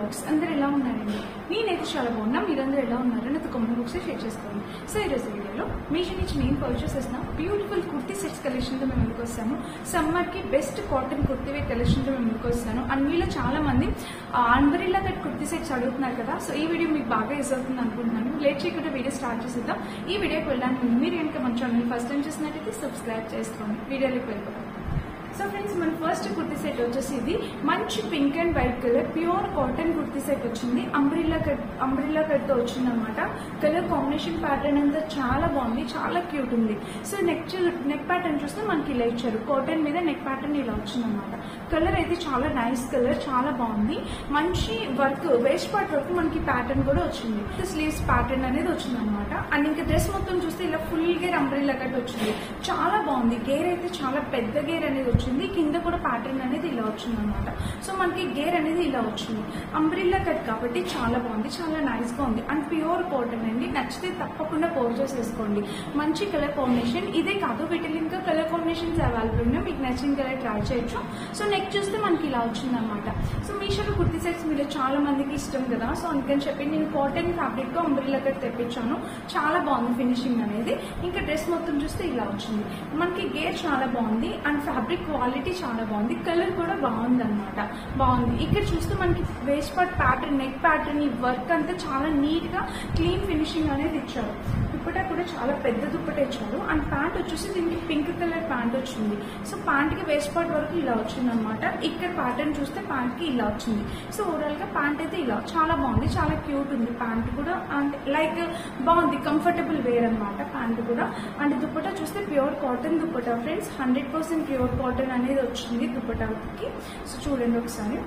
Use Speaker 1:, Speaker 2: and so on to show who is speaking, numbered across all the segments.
Speaker 1: Vlogs అందరూ ఎలా ఉన్నారండి? నేనైతే చాలా బాగున్నా. మీరందరూ ఎలా ఉన్నారో నాతో కామెంట్ బాక్స్లో షేర్ చేసుకోండి. సో ఈరోజు వీడియోలో మీషో నుంచి నేను పర్చేస్ చేసిన బ్యూటిఫుల్ కుర్తీ సెట్స్ కలెక్షన్తో మేము ముందుకు వస్తాము. సమ్మర్కి బెస్ట్ కాటన్ కుర్తీ వేర్ కలెక్షన్తో మేము ముందుకు వస్తాను. అండ్ మీలో చాలా మంది అంబ్రెల్లా కట్ కుర్తీ సెట్స్ అడుగుతున్నారు కదా. సో ఈ వీడియో మీకు బాగా యూజ్ అవుతుంది అనుకుంటున్నాను. లేట్ చేయకుండా వీడియో స్టార్ట్ చేసేద్దాం. ఈ వీడియోకి వెళ్ళడానికి మీరు కనుక మన ఛానల్ ఫస్ట్ టైం చూసినట్టయితే సబ్స్క్రైబ్ చేసుకోండి. వీడియోలోకి వెళ్ళిపోతాం. సో ఫ్రెండ్స్, మన ఫస్ట్ కుర్తీ సెట్ వచ్చేసి ఇది మంచి pink and white colour pure cotton kurti set వచ్చింది. అంబ్రిల్లా కట్ తో వచ్చింది అనమాట. కలర్ కాంబినేషన్ ప్యాటర్న్ అంతా చాలా బాగుంది, చాలా క్యూట్ ఉంది. సో నెక్ ప్యాటర్న్ చూస్తే మనకి ఇలా ఇచ్చారు. కాటన్ మీద నెక్ ప్యాటర్న్ ఇలా వచ్చింది అనమాట. కలర్ అయితే చాలా నైస్ కలర్, చాలా బాగుంది. మంచి వర్క్ వేస్ట్ పార్ట్ వరకు మనకి ప్యాటర్న్ కూడా వచ్చింది. స్లీవ్స్ ప్యాటర్న్ అనేది వచ్చింది అనమాట. అండ్ ఇంకా డ్రెస్ మొత్తం చూస్తే ఇలా ఫుల్ గేర్ అంబ్రిల్లా కట్ వచ్చింది. చాలా బాగుంది. గేర్ అయితే చాలా పెద్ద గేర్ అనేది వచ్చింది. కింద కూడా ప్యాటర్న్ అనేది ఇలా వచ్చింది అనమాట. సో మనకి గేర్ అనేది ఇలా వచ్చింది. అంబ్రిల్లా కట్ కాబట్టి చాలా బాగుంది, చాలా నైస్ గా ఉంది. అండ్ ప్యూర్ కాటన్ అండి. నచ్చితే తప్పకుండా పర్చేస్ చేసుకోండి. మంచి కలర్ కాంబినేషన్. ఇదే కాదు, వీటిలో ఇంకా కలర్ కాంబినేషన్స్ అవైలబుల్ ఉన్నాయి. మీకు నచ్చిన కలర్ ట్రై చేయొచ్చు. సో నెక్ చూస్తే మనకి ఇలా వచ్చింది అనమాట. సో మీషోలో కుర్తీ సెట్స్ మీరు చాలా మందికి ఇష్టం కదా. సో అందుకని చెప్పి నేను కాటన్ ఫ్యాబ్రిక్ తో అంబ్రిల్లా కట్ తెప్పించాను. చాలా బాగుంది ఫినిషింగ్ అనేది. ఇంకా డ్రెస్ మొత్తం చూస్తే ఇలా వచ్చింది. మనకి గేర్ చాలా బాగుంది. అండ్ ఫ్యాబ్రిక్ క్వాలిటీ చాలా బాగుంది. కలర్ కూడా బాగుంది అనమాట. బాగుంది. ఇక్కడ చూస్తే మనకి waste part pattern, neck pattern, ఈ వర్క్ అంతా చాలా నీట్ గా క్లీన్ ఫినిషింగ్ అనేది ఇచ్చారు. దుప్పటా కూడా చాలా పెద్ద దుప్పట ఇచ్చారు. అండ్ ప్యాంట్ వచ్చేసి దీనికి పింక్ కలర్ ప్యాంట్ వచ్చింది. సో ప్యాంట్ కి వేస్ట్ పార్ట్ వరకు ఇలా వచ్చింది అనమాట. ఇక్కడ ప్యాటర్న్ చూస్తే ప్యాంట్ కి ఇలా వచ్చింది. సో ఓవరాల్ గా ప్యాంట్ అయితే ఇలా చాలా బాగుంది, చాలా క్యూట్ ఉంది. ప్యాంట్ కూడా అండ్ లైక్ బాగుంది, కంఫర్టబుల్ వేర్ అనమాట ప్యాంట్ కూడా. అండ్ దుప్పటా చూస్తే pure cotton dupatta friends. 100% pure cotton అనేది వచ్చింది దుప్పటాకి. సో చూడండి ఒకసారి.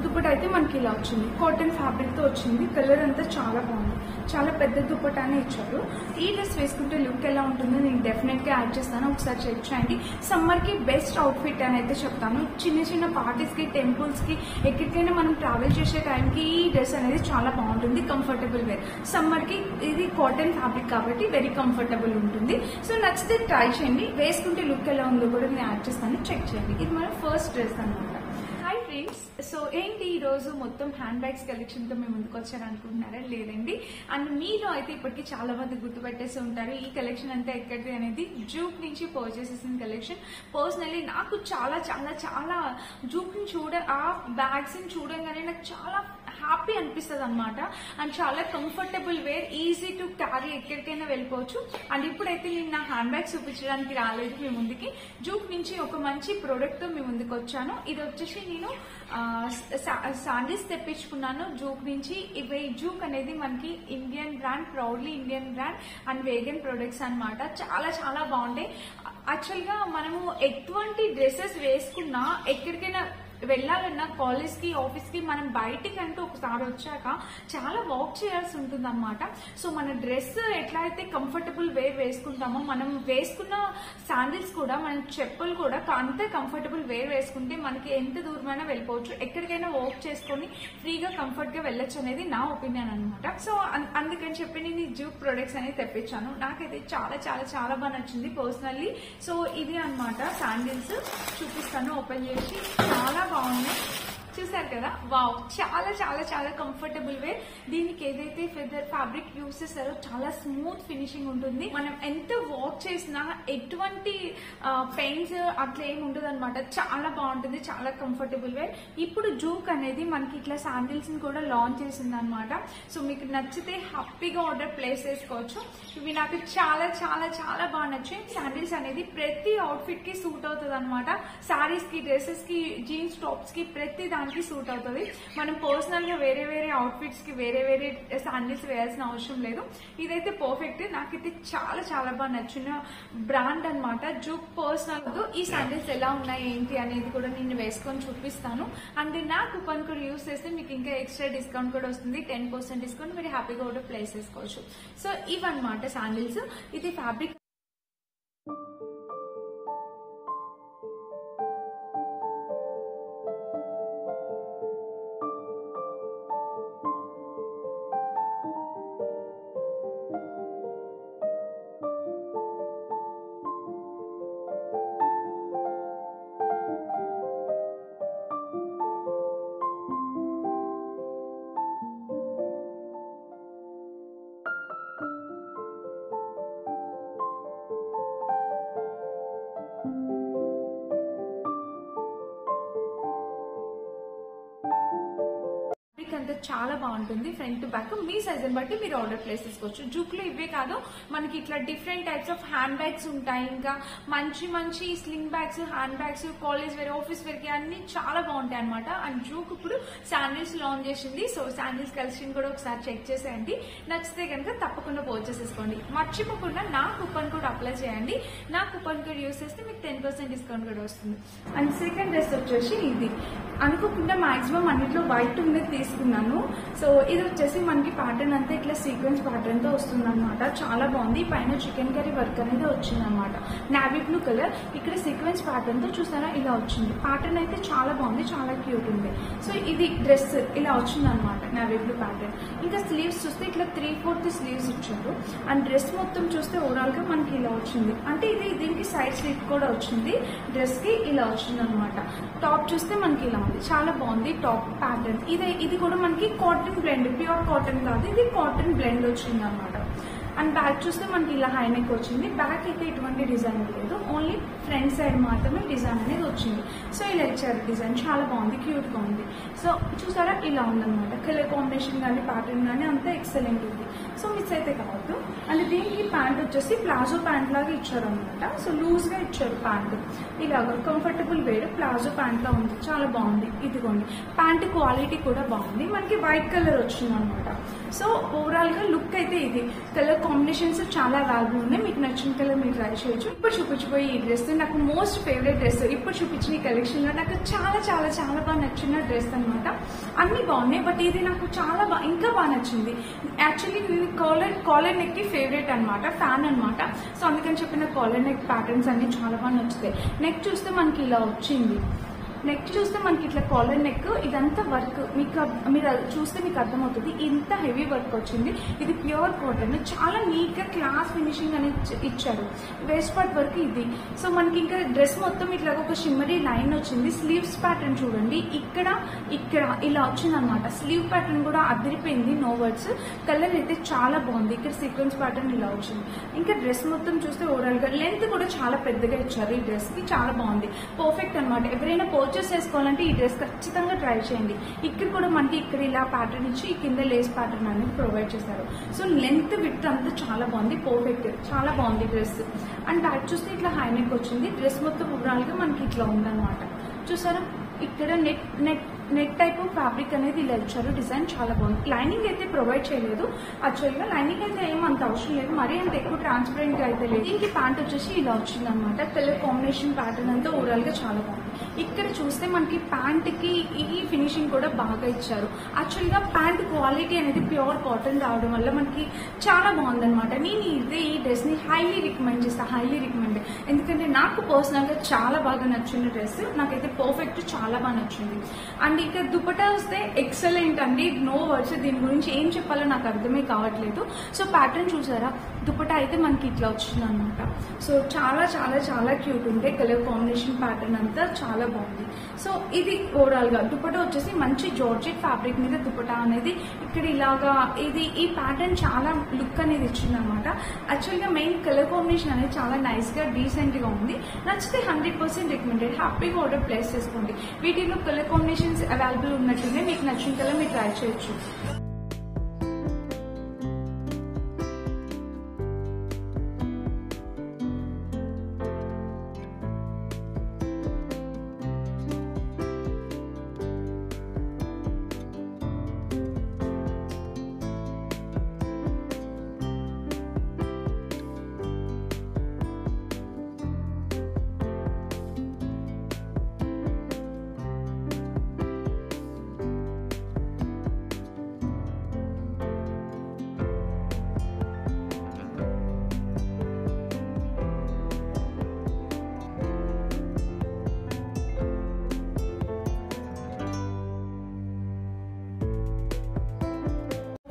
Speaker 1: దుప్పటా అయితే మనకి ఇలా వచ్చింది. కాటన్ ఫ్యాబ్రిక్ తో వచ్చింది. కలర్ అంతా చాలా బాగుంది. చాలా పెద్ద దుప్పటానే ఇచ్చారు. ఈ డ్రెస్ వేసుకుంటే లుక్ ఎలా ఉంటుందో నేను డెఫినెట్ గా యాడ్ చేస్తాను. ఒకసారి చెక్ చేయండి. సమ్మర్ కి బెస్ట్ అవుట్ఫిట్ అని అయితే చెప్తాను. చిన్న చిన్న పార్టీస్ కి, టెంపుల్స్ కి, ఎక్కడికైనా మనం ట్రావెల్ చేసే టైంకి ఈ డ్రెస్ అనేది చాలా బాగుంటుంది. Comfortable wear. సమ్మర్ కి ఇది కాటన్ ఫ్యాబ్రిక్ కాబట్టి వెరీ కంఫర్టబుల్ ఉంటుంది. సో నచ్చితే ట్రై చేయండి. వేసుకుంటే లుక్ ఎలా ఉందో కూడా నేను యాడ్ చేస్తాను. చెక్ చేయండి. ఇది మన ఫస్ట్ డ్రెస్ అనమాట. హాయ్ ఫ్రెండ్స్, సో ఏంటి ఈ రోజు మొత్తం హ్యాండ్ బ్యాగ్స్ కలెక్షన్ తో మేము ముందుకు వచ్చారనుకుంటున్నారా? లేదండి. అండ్ మీలో అయితే ఇప్పటికీ చాలా మంది గుర్తుపెట్టేసి ఉంటారు ఈ కలెక్షన్ అంతా ఎక్కడిది అనేది. జూక్ నుంచి పర్చేస్ చేసిన కలెక్షన్. పర్సనలీ నాకు చాలా చాలా చాలా జూక్ ని ఆ బ్యాగ్స్ ని చూడంగానే నాకు చాలా హ్యాపీ అనిపిస్తుంది అనమాట. అండ్ చాలా comfortable wear, easy to carry, ఎక్కడికైనా వెళ్ళిపోవచ్చు. అండ్ ఇప్పుడైతే నేను నా హ్యాండ్ బ్యాగ్స్ చూపించడానికి రాలేదు మీ ముందుకి. జూక్ నుంచి ఒక మంచి ప్రోడక్ట్ తో మీ ముందుకు వచ్చాను. ఇది వచ్చేసి నేను శాండిల్స్ తెప్పించుకున్నాను జూక్ నుంచి. ఇవి జూక్ అనేది మనకి Indian brand, proudly Indian brand and vegan products అనమాట. చాలా చాలా బాగుంటాయి. యాక్చువల్ గా మనము ఎటువంటి డ్రెస్సెస్ వేసుకున్నా ఎక్కడికైనా వెళ్ళాలన్నా, కాలేజ్ కి, ఆఫీస్ కి, మనం బయటికి అంటూ ఒకసారి వచ్చాక చాలా వాక్ చేయాల్సి ఉంటుంది అనమాట. సో మన డ్రెస్ ఎట్లా అయితే కంఫర్టబుల్ వేర్ వేసుకుంటామో, మనం వేసుకున్న శాండిల్స్ కూడా, మన చెప్పులు కూడా అంతే కంఫర్టబుల్ వేర్ వేసుకుంటే మనకి ఎంత దూరమైనా వెళ్ళిపోవచ్చు. ఎక్కడికైనా వాక్ చేసుకొని ఫ్రీగా కంఫర్ట్ గా వెళ్ళొచ్చు అనేది నా ఒపీనియన్ అనమాట. సో అందుకని చెప్పి నేను ఈ జూక్ ప్రొడక్ట్స్ అనేది తెప్పించాను. నాకైతే చాలా చాలా చాలా బాగా నచ్చింది పర్సనల్లీ. సో ఇది అనమాట శాండిల్స్. చూపిస్తాను ఓపెన్ చేసి. చాలా బాగున్నాయి, చూసారు కదా. వావ్, చాలా చాలా చాలా కంఫర్టబుల్ వే. దీనికి ఏదైతే ఫెదర్ ఫ్యాబ్రిక్ యూస్ చేస్తారో చాలా స్మూత్ ఫినిషింగ్ ఉంటుంది. మనం ఎంత వాక్ చేసినా ఎటువంటి పెయిన్స్ అట్లా ఏమి ఉండదు అనమాట. చాలా బాగుంటుంది, చాలా కంఫర్టబుల్ వే. ఇప్పుడు జూక్ అనేది మనకి ఇట్లా శాండిల్స్ ని కూడా లాంచ్ చేసింది అనమాట. సో మీకు నచ్చితే హ్యాపీగా ఆర్డర్ ప్లేస్ చేసుకోవచ్చు. ఇవి నాకు చాలా చాలా చాలా బాగా నచ్చాయి. శాండిల్స్ అనేది ప్రతి అవుట్ఫిట్ కి సూట్ అవుతుంది అనమాట. శారీస్ కి, డ్రెస్సెస్ కి, జీన్స్ టాప్స్ కి, ప్రతి దానికి సూట్ అవుతుంది. మనం పర్సనల్ గా వేరే వేరే అవుట్ఫిట్స్ కి వేరే వేరే శాండిల్స్ వేయాల్సిన అవసరం లేదు. ఇదైతే పర్ఫెక్ట్. నాకైతే చాలా చాలా బాగా నచ్చిన బ్రాండ్ అనమాట జూక్. పర్సనల్ ఈ శాండిల్స్ ఎలా ఉన్నాయి ఏంటి అనేది కూడా నేను వేసుకొని చూపిస్తాను. అండ్ నా కూపన్ కోడ్ యూస్ చేస్తే మీకు ఇంకా ఎక్స్ట్రా డిస్కౌంట్ కూడా వస్తుంది. 10% డిస్కౌంట్. మీరు హ్యాపీగా కూడా ప్లేస్ చేసుకోవచ్చు. సో ఇవన్నమాట శాండిల్స్. ఇది ఫ్యాబ్రిక్ చాలా బాగుంటుంది. Front to back me size బట్టి మీరు ఆర్డర్ ప్లేస్ చేసుకోవచ్చు. జూక్లో ఇవే కాదు, మనకి ఇట్లా different types of hand bags ఉంటాయి. ఇంకా మంచి మంచి sling bags, hand bags, college wear, office wear కి అన్ని చాలా బాగుంటాయి అనమాట. అండ్ జూక్ ఇప్పుడు శాండిల్స్ లాంచ్ చేసింది. సో శాండిల్స్ కలెక్షన్ కూడా ఒకసారి చెక్ చేసేయండి. నచ్చితే కనుక తప్పకుండా పర్చేస్ చేసుకోండి. మర్చిపోకుండా నా కూపన్ కోడ్ అప్లై చేయండి. నా కూపన్ కోడ్ యూస్ చేస్తే మీకు 10% డిస్కౌంట్ కూడా వస్తుంది. అండ్ సెకండ్ డ్రెస్ వచ్చేసి ఇది అనుకోకుండా మాక్సిమం అన్నిట్లో వైట్ ఉండేది తీసుకున్నాను. సో ఇది వచ్చేసి మనకి ప్యాటర్న్ అంతా ఇట్లా సీక్వెన్స్ ప్యాటర్న్ తో వస్తుంది అనమాట. చాలా బాగుంది. పైన చికెన్ కర్రీ వర్క్ అనేది వచ్చింది అనమాట. నావీ బ్లూ కలర్, ఇక్కడ సీక్వెన్స్ ప్యాటర్న్ తో చూసారా ఇలా వచ్చింది. ప్యాటర్న్ అయితే చాలా బాగుంది, చాలా క్యూట్ ఉంది. సో ఇది డ్రెస్ ఇలా వచ్చింది అనమాట, నావీ బ్లూ ప్యాటర్న్. ఇంకా స్లీవ్స్ చూస్తే ఇట్లా 3/4 స్లీవ్స్ ఇచ్చారు. అండ్ డ్రెస్ మొత్తం చూస్తే ఓవరాల్ గా మనకి ఇలా వచ్చింది. అంటే ఇది దీనికి సైడ్ స్లిట్ కూడా వచ్చింది. డ్రెస్ కి ఇలా వచ్చింది అనమాట. టాప్ చూస్తే మనకి ఇలా ఉంది, చాలా బాగుంది టాప్ ప్యాటర్న్. ఇది కూడా మనకి కాటన్ బ్లెండ్, ప్యూర్ కాటన్ కాదు, ఇది కాటన్ బ్లెండ్ వచ్చింది అనమాట. అండ్ బ్యాక్ చూస్తే మనకి ఇలా హై నెక్ వచ్చింది. బ్యాక్ అయితే ఎటువంటి డిజైన్ లేదు, ఓన్లీ ఫ్రంట్ సైడ్ మాత్రమే డిజైన్ అనేది వచ్చింది. సో ఇలా ఇచ్చారు డిజైన్, చాలా బాగుంది, క్యూట్ గా ఉంది. సో చూసారా ఇలా ఉందన్నమాట. కలర్ కాంబినేషన్ కానీ ప్యాటర్న్ కానీ అంతా ఎక్సలెంట్ ఉంది. సో మిస్ అయితే కావద్దు. అండ్ దీనికి ప్యాంట్ వచ్చేసి ప్లాజో ప్యాంట్ లాగా ఇచ్చారు అనమాట. సో లూజ్ గా ఇచ్చారు ప్యాంట్, ఇలాగా కంఫర్టబుల్ వేర్ ప్లాజో ప్యాంట్ లా ఉంది, చాలా బాగుంది. ఇదిగోండి ప్యాంట్ క్వాలిటీ కూడా బాగుంది. మనకి వైట్ కలర్ వచ్చింది అనమాట. సో ఓవరాల్ గా లుక్ అయితే ఇది. కలర్ కాంబినేషన్స్ చాలా అవైలబుల్ ఉన్నాయి, మీకు నచ్చిన కలర్ మీరు ట్రై చేయొచ్చు. ఇప్పుడు చూపించిపోయి ఈ డ్రెస్ నాకు మోస్ట్ ఫేవరెట్ డ్రెస్. ఇప్పుడు చూపించిన ఈ కలెక్షన్ లో నాకు చాలా చాలా చాలా బాగా నచ్చిన డ్రెస్ అనమాట. అన్ని బాగున్నాయి, బట్ ఇది నాకు చాలా ఇంకా బాగా నచ్చింది. యాక్చువల్లీ నేను కాలర్ నెక్ కి ఫేవరెట్ అనమాట, ఫ్యాన్ అనమాట. సో అందుకని చెప్పిన కాలర్ నెక్ ప్యాటర్న్స్ అన్ని చాలా బాగా నచ్చుతాయి. నెక్ చూస్తే మనకి ఇలా వచ్చింది. నెక్ చూస్తే మనకి ఇట్లా కాలర్ నెక్, ఇదంతా వర్క్ మీరు చూస్తే మీకు అర్థమవుతుంది. ఇంత హెవీ వర్క్ వచ్చింది. ఇది ప్యూర్ కాటన్, చాలా నీట్ గా క్లాస్ ఫినిషింగ్ అనేది ఇచ్చారు. వేస్ట్ పార్ట్ వర్క్ ఇది. సో మనకి ఇంకా డ్రెస్ మొత్తం ఇట్లా ఒక షిమ్మరీ లైన్ వచ్చింది. స్లీవ్స్ ప్యాటర్న్ చూడండి, ఇక్కడ ఇలా వచ్చింది అనమాట. స్లీవ్ ప్యాటర్న్ కూడా అదిరిపోయింది, నో వర్డ్స్. కలర్ అయితే చాలా బాగుంది. ఇక్కడ సీక్వెన్స్ ప్యాటర్న్ ఇలా వచ్చింది. ఇంకా డ్రెస్ మొత్తం చూస్తే ఓవరాల్ గా లెంత్ కూడా చాలా పెద్దగా ఇచ్చారు. ఈ డ్రెస్ కి చాలా బాగుంది, పర్ఫెక్ట్ అనమాట. ఎవరైనా పర్చేస్ చేసుకోవాలంటే ఈ డ్రెస్ ఖచ్చితంగా ట్రై చేయండి. ఇక్కడ కూడా మనకి ఇక్కడ ఇలా ప్యాటర్న్ ఇచ్చి కింద లేస్ ప్యాటర్న్ అనేది ప్రొవైడ్ చేశారు. సో లెంత్ విడ్త్ అంతా చాలా బాగుంది, పర్ఫెక్ట్, చాలా బాగుంది డ్రెస్. అండ్ బ్యాక్ చూస్తే ఇట్లా హై నెక్ వచ్చింది. డ్రెస్ మొత్తం ఓవరాల్ గా మనకి ఇట్లా ఉందన్నమాట. చూసారా ఇక్కడ నెట్ టైప్ ఫ్యాబ్రిక్ అనేది ఇలా ఇచ్చారు. డిజైన్ చాలా బాగుంది. లైనింగ్ అయితే ప్రొవైడ్ చేయలేదు. యాక్చువల్గా లైనింగ్ అయితే ఏమంత అవసరం లేదు, మరీ అంత ఎక్కువ ట్రాన్స్పరెంట్ గా అయితే లేదు. దీనికి ప్యాంట్ వచ్చేసి ఇలా వచ్చింది అనమాట. కలర్ కాంబినేషన్ ప్యాటర్న్ అంతా ఓవరాల్ గా చాలా బాగుంది. ఇక్కడ చూస్తే మనకి ప్యాంట్ కి ఈ ఫినిషింగ్ కూడా బాగా ఇచ్చారు. యాక్చువల్గా ప్యాంట్ క్వాలిటీ అనేది ప్యూర్ కాటన్ రావడం వల్ల మనకి చాలా బాగుంది అనమాట. నేను ఈ డ్రెస్ ని హైలీ రికమెండ్ చేస్తాను, హైలీ రికమెండ్. ఎందుకంటే నాకు పర్సనల్ గా చాలా బాగా నచ్చిన డ్రెస్, నాకైతే పర్ఫెక్ట్, చాలా బాగా నచ్చింది. అండ్ ఇక దుపట్టా వస్తే ఎక్సలెంట్ అండి, నో వర్డ్స్. దీని గురించి ఏం చెప్పాలో నాకు అర్థమే కావట్లేదు. సో ప్యాటర్న్ చూసారా, దుపట్టా అయితే మనకి ఇట్లా వచ్చింది అనమాట. సో చాలా చాలా చాలా క్యూట్ ఉంటే కలర్ కాంబినేషన్ ప్యాటర్న్ అంతా చాలా బాగుంది. సో ఇది ఓవరాల్ గా దుపట్టా వచ్చేసి మంచి జార్జెట్ ఫ్యాబ్రిక్ మీద దుపట్టా అనేది ఇక్కడ ఇలాగా ఈ ప్యాటర్న్ చాలా లుక్ అనేది ఇచ్చింది అనమాట. యాక్చువల్ గా మెయిన్ కలర్ కాంబినేషన్ అనేది చాలా నైస్ గా డీసెంట్ గా ఉంది. నచ్చితే 100% రికమెండెడ్, హ్యాపీగా ఆర్డర్ ప్లేస్ చేసుకోండి. వీటిలో కలర్ కాంబినేషన్స్ అవైలబుల్ ఉన్నట్టుంటే మీకు నచ్చిన కలర్ మీరు ట్రై చేయొచ్చు.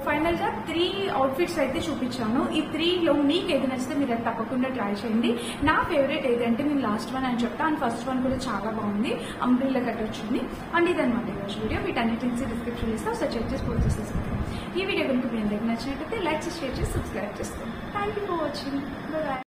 Speaker 1: ఫైనల్ గా 3 అవుట్ఫిట్స్ అయితే చూపించాను. ఈ 3లో మీకు ఏది నచ్చితే మీరు అది తప్పకుండా ట్రై చేయండి. నా ఫేవరెట్ ఏదంటే నేను లాస్ట్ వన్ అని చెప్తా. అండ్ ఫస్ట్ వన్ కూడా చాలా బాగుంది, అంబ్రెల్లా కట్ వచ్చింది. అండ్ ఇదన్నమాట ఈరోజు వీడియో. వీటన్నిటి డిస్క్రిప్షన్ ఇస్తాం, సో చెక్ చేసి పర్చేస్ చేసుకోండి. ఈ వీడియో కనుక మీ అందరికి నచ్చినట్లయితే లైక్, షేర్ చేసి సబ్స్క్రైబ్ చేసుకోండి. Thank you for watching. Bye.